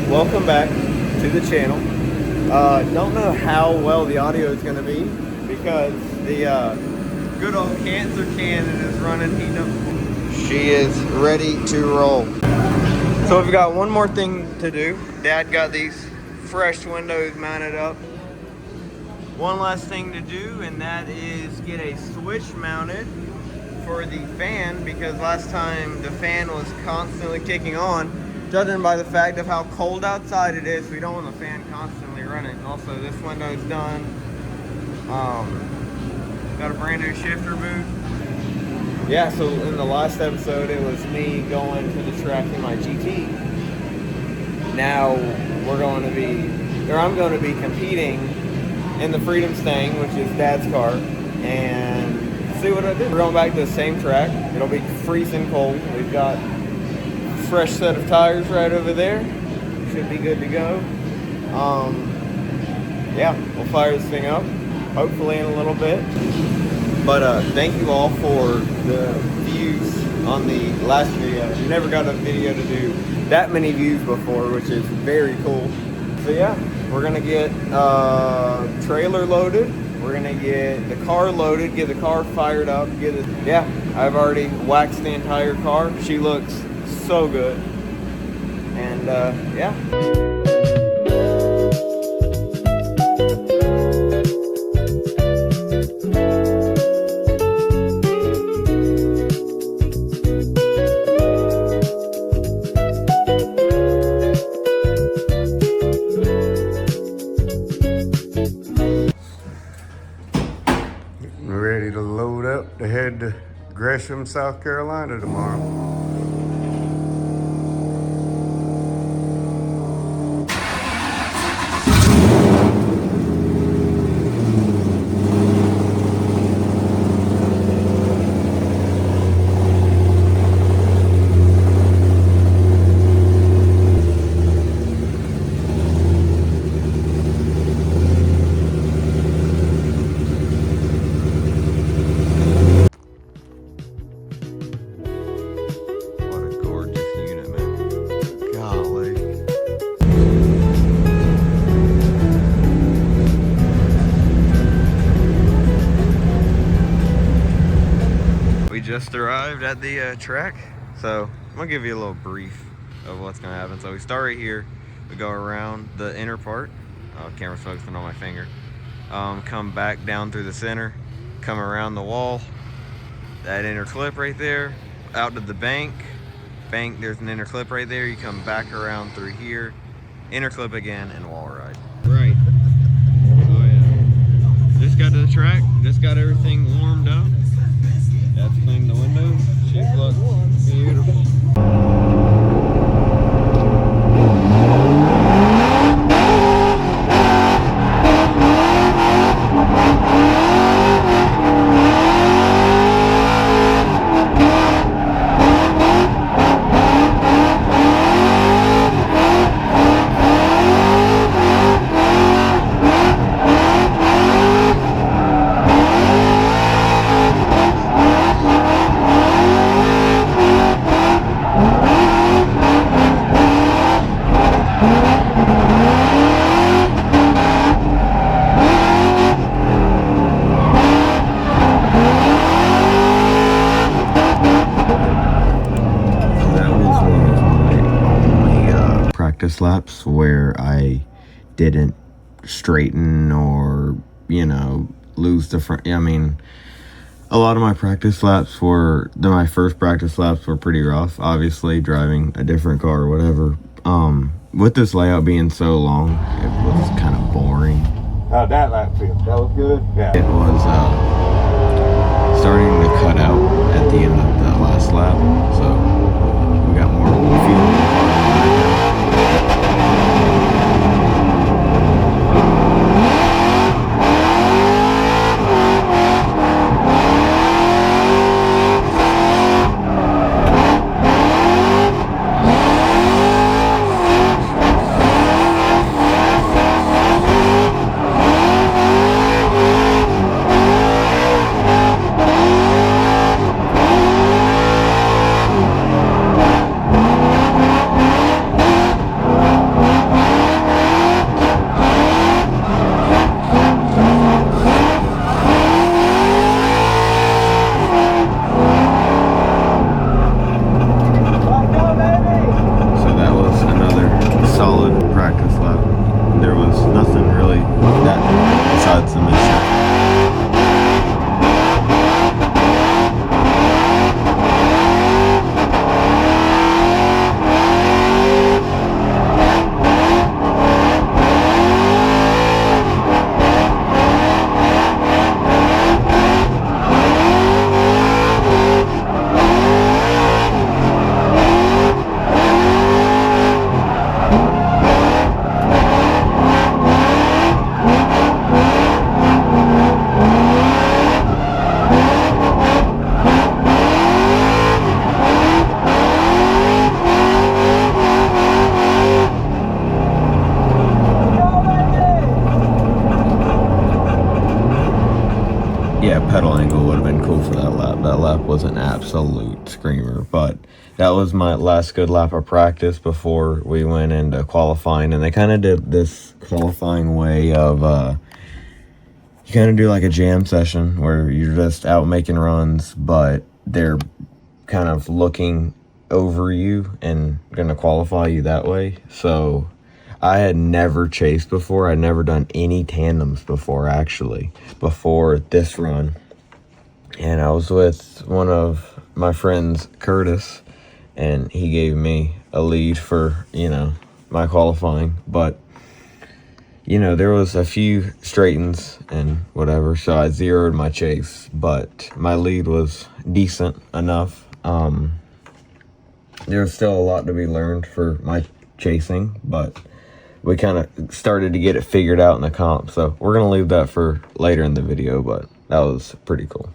welcome back to the channel. Don't know how well the audio is going to be because the good old cancer cannon is running heat up. She is ready to roll. So we've got one more thing to do. Dad got these fresh windows mounted up. One last thing to do, and that is get a switch mounted for the fan, because last time the fan was constantly kicking on. Judging by the fact of how cold outside it is, we don't want the fan constantly running. Also, this window's done. Got a brand new shifter boot. Yeah, so in the last episode, it was me going to the track in my GT. Now I'm going to be competing in the FREEDOMSTANG, which is Dad's car, and see what I do. We're going back to the same track. It'll be freezing cold. We've got a fresh set of tires right over there. Should be good to go. Yeah, we'll fire this thing up, hopefully in a little bit. But thank you all for the views on the last video. We never got a video to do that many views before, which is very cool. So yeah, we're gonna get trailer loaded. We're gonna get the car loaded, get the car fired up, yeah, I've already waxed the entire car. She looks so good. And yeah. Ready to load up to head to Gresham, South Carolina tomorrow. Just arrived at the track, so I'm gonna give you a little brief of what's gonna happen. So we start right here, we go around the inner part, camera's focusing on my finger, come back down through the center, come around the wall, that inner clip right there, out to the bank, there's an inner clip right there, you come back around through here, inner clip again, and wall ride. Right. Oh yeah. Just got to the track, just got everything warmed up. That's cleaned the windows. Should look beautiful. Practice laps where I didn't straighten or, lose the front. I mean, a lot of my practice laps my first practice laps were pretty rough, obviously, driving a different car or whatever. With this layout being so long, it was kind of boring. How'd that lap feel? That was good. Yeah. It was starting to cut out at the end of the last lap, so we got more fuel. was my last good lap of practice before we went into qualifying, and they kind of did this qualifying way of you kind of do like a jam session where you're just out making runs, but they're kind of looking over you and gonna qualify you that way. So I had never chased before. I'd never done any tandems before, actually, before this run. And I was with one of my friends, Curtis, and he gave me a lead for, my qualifying. But, there was a few straightens and whatever, so I zeroed my chase. But my lead was decent enough. There's still a lot to be learned for my chasing, but we kind of started to get it figured out in the comp. So we're going to leave that for later in the video, but that was pretty cool.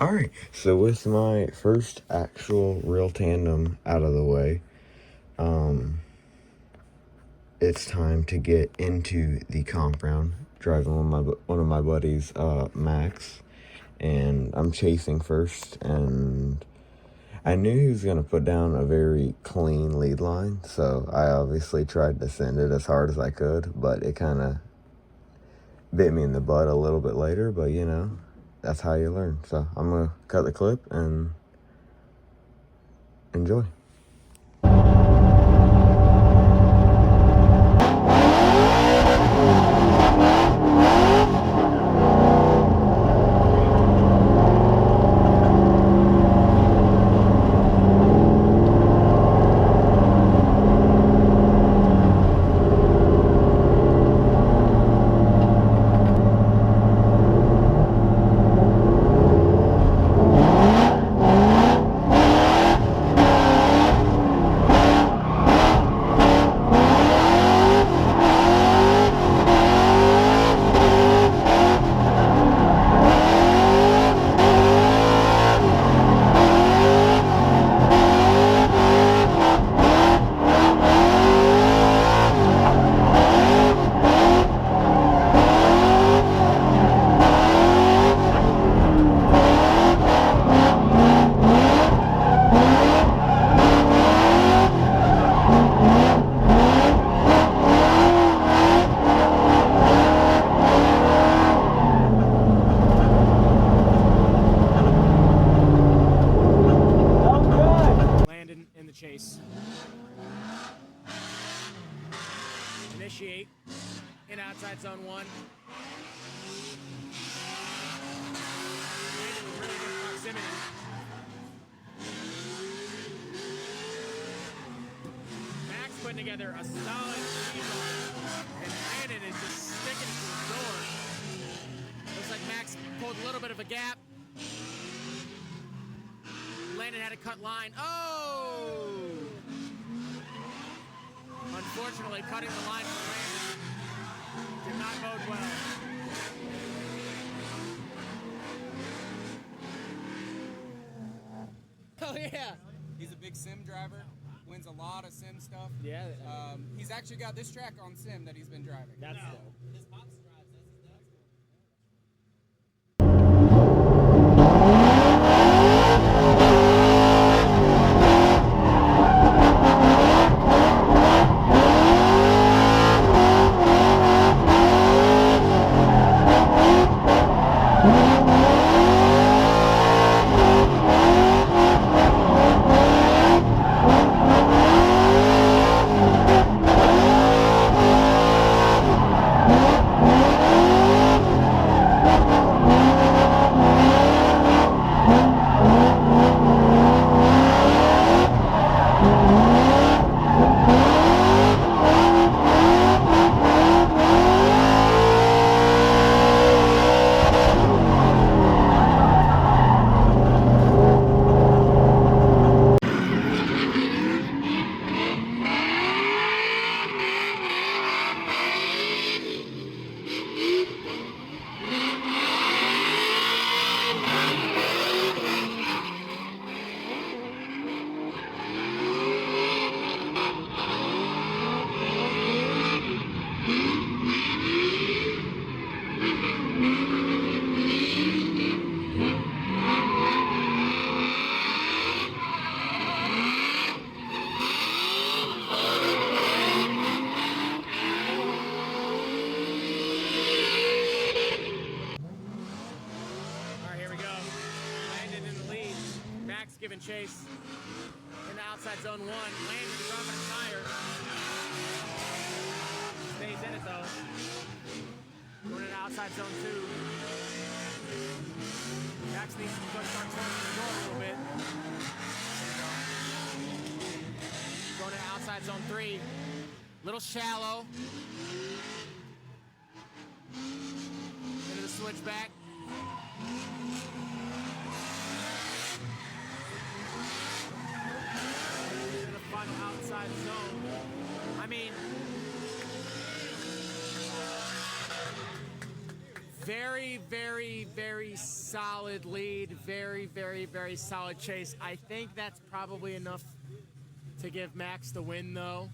Alright, so with my first actual real tandem out of the way, it's time to get into the comp round, driving one of my buddies, Max, and I'm chasing first, and I knew he was going to put down a very clean lead line, so I obviously tried to send it as hard as I could, but it kind of bit me in the butt a little bit later, but that's how you learn. So I'm going to cut the clip and enjoy. one. Landed with really good proximity. Max putting together a solid lead run, and Landon is just sticking it to his door. Looks like Max pulled a little bit of a gap. Landon had a cut line. Oh! Unfortunately, cutting the line for Landon did not bode well. Oh yeah. He's a big sim driver, wins a lot of sim stuff. Yeah. He's actually got this track on sim that he's been driving. That's dope. Giving chase in the outside zone one. Landon dropping a tire. Stays in it though. Going into outside zone two. Max needs to start closing the door a little bit. Going into outside zone three. Little shallow. Into the switchback. Outside zone. I mean, very, very, very solid lead. Very, very, very solid chase. I think that's probably enough to give Max the win, though.